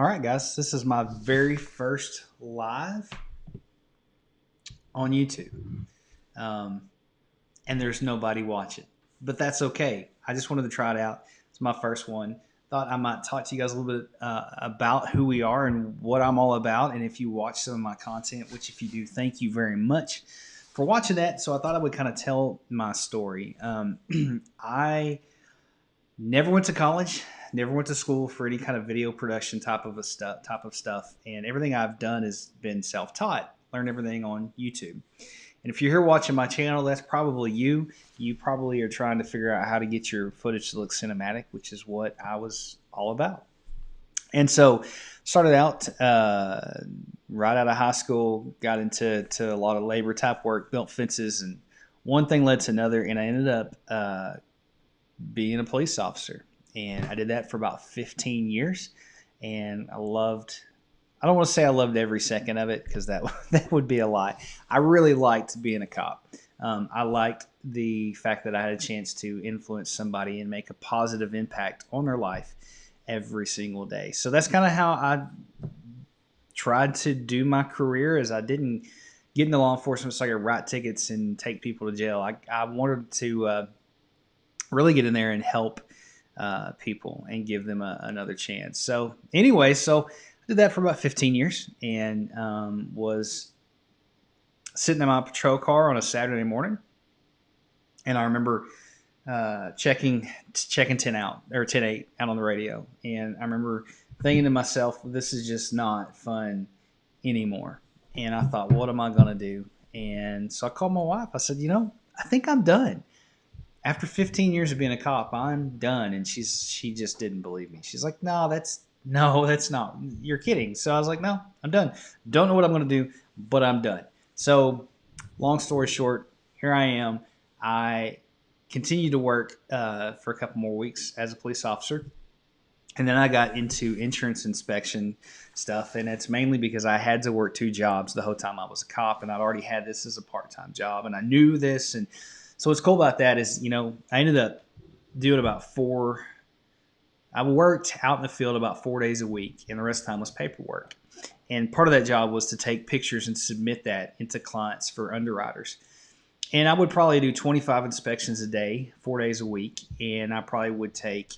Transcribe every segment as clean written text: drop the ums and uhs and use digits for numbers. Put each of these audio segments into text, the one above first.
All right, guys, this is my very first live on YouTube. Um, and there's nobody watching, but that's okay. I just wanted to try it out. It's my first one. Thought I might talk to you guys a little bit about who we are and what I'm all about. And if you watch some of my content, which if you do, thank you very much for watching that. So I thought I would kind of tell my story. I never went to college, never went to school for any kind of video production type of stuff, and everything I've done has been self-taught. Learned everything on YouTube. And if you're here watching my channel, that's probably you. You probably are trying to figure out how to get your footage to look cinematic, which is what I was all about. And so started out right out of high school, got into a lot of labor type work, built fences, and one thing led to another, and I ended up being a police officer. And I did that for about 15 years. And I don't want to say I loved every second of it because that would be a lie. I really liked being a cop. I liked the fact that I had a chance to influence somebody and make a positive impact on their life every single day. So that's kind of how I tried to do my career. As I didn't get into law enforcement so I could write tickets and take people to jail. I wanted to really get in there and help people and give them another chance. So anyway, I did that for about 15 years and was sitting in my patrol car on a Saturday morning. And I remember checking 10 out or 10-8 out on the radio. And I remember thinking to myself, this is just not fun anymore. And I thought, what am I going to do? And so I called my wife. I said, I think I'm done. After 15 years of being a cop, I'm done. And she just didn't believe me. She's like, no, that's not. You're kidding. So I was like, no, I'm done. Don't know what I'm going to do, but I'm done. So long story short, here I am. I continued to work for a couple more weeks as a police officer. And then I got into insurance inspection stuff. And it's mainly because I had to work two jobs the whole time I was a cop. And I'd already had this as a part-time job. And I knew this. And so what's cool about that is, I ended up doing I worked out in the field about 4 days a week, and the rest of the time was paperwork. And part of that job was to take pictures and submit that into clients for underwriters. And I would probably do 25 inspections a day, 4 days a week, and I probably would take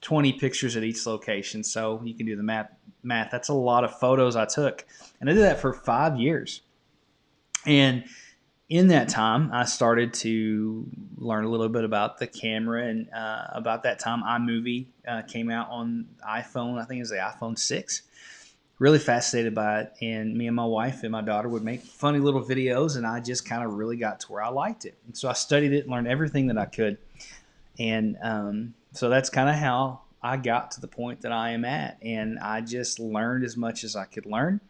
20 pictures at each location. So you can do the math. That's a lot of photos I took. And I did that for 5 years. And in that time, I started to learn a little bit about the camera, and about that time, iMovie came out on iPhone. I think it was the iPhone 6. Really fascinated by it, and me and my wife and my daughter would make funny little videos, and I just kind of really got to where I liked it. And so I studied it and learned everything that I could. And so that's kind of how I got to the point that I am at, and I just learned as much as I could learn.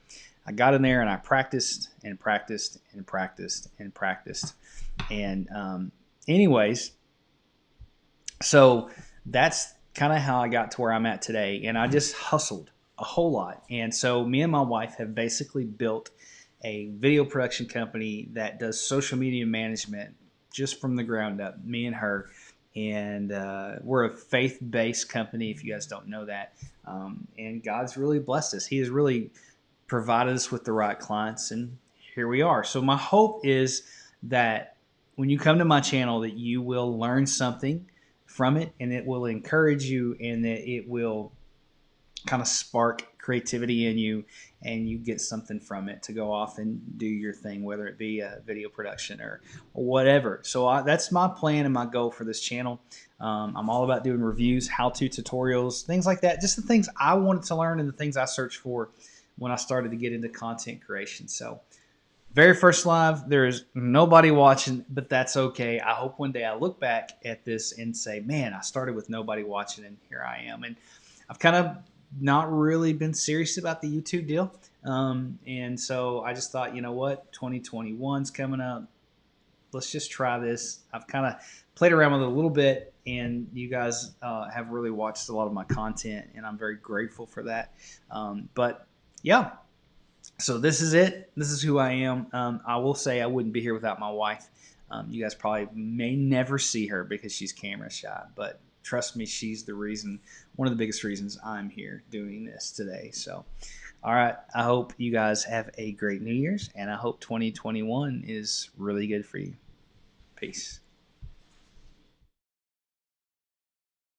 I got in there and I practiced and practiced and practiced and practiced. And anyways, so that's kind of how I got to where I'm at today. And I just hustled a whole lot. And so me and my wife have basically built a video production company that does social media management just from the ground up, me and her. And we're a faith-based company, if you guys don't know that. And God's really blessed us. He has really provided us with the right clients, and here we are. So my hope is that when you come to my channel that you will learn something from it, and it will encourage you, and that it will kind of spark creativity in you, and you get something from it to go off and do your thing, whether it be a video production or whatever. So that's my plan and my goal for this channel. I'm all about doing reviews, how-to tutorials, things like that, just the things I wanted to learn and the things I searched for when I started to get into content creation. So very first live, there's nobody watching, but that's okay. I hope one day I look back at this and say, man, I started with nobody watching and here I am. And I've kind of not really been serious about the YouTube deal. And so I just thought, you know what, 2021's coming up. Let's just try this. I've kind of played around with it a little bit, and you guys have really watched a lot of my content, and I'm very grateful for that. But yeah, so this is it. This is who I am. I will say I wouldn't be here without my wife. You guys probably may never see her because she's camera shy, but trust me, she's the reason, one of the biggest reasons I'm here doing this today. So, all right. I hope you guys have a great New Year's, and I hope 2021 is really good for you. Peace.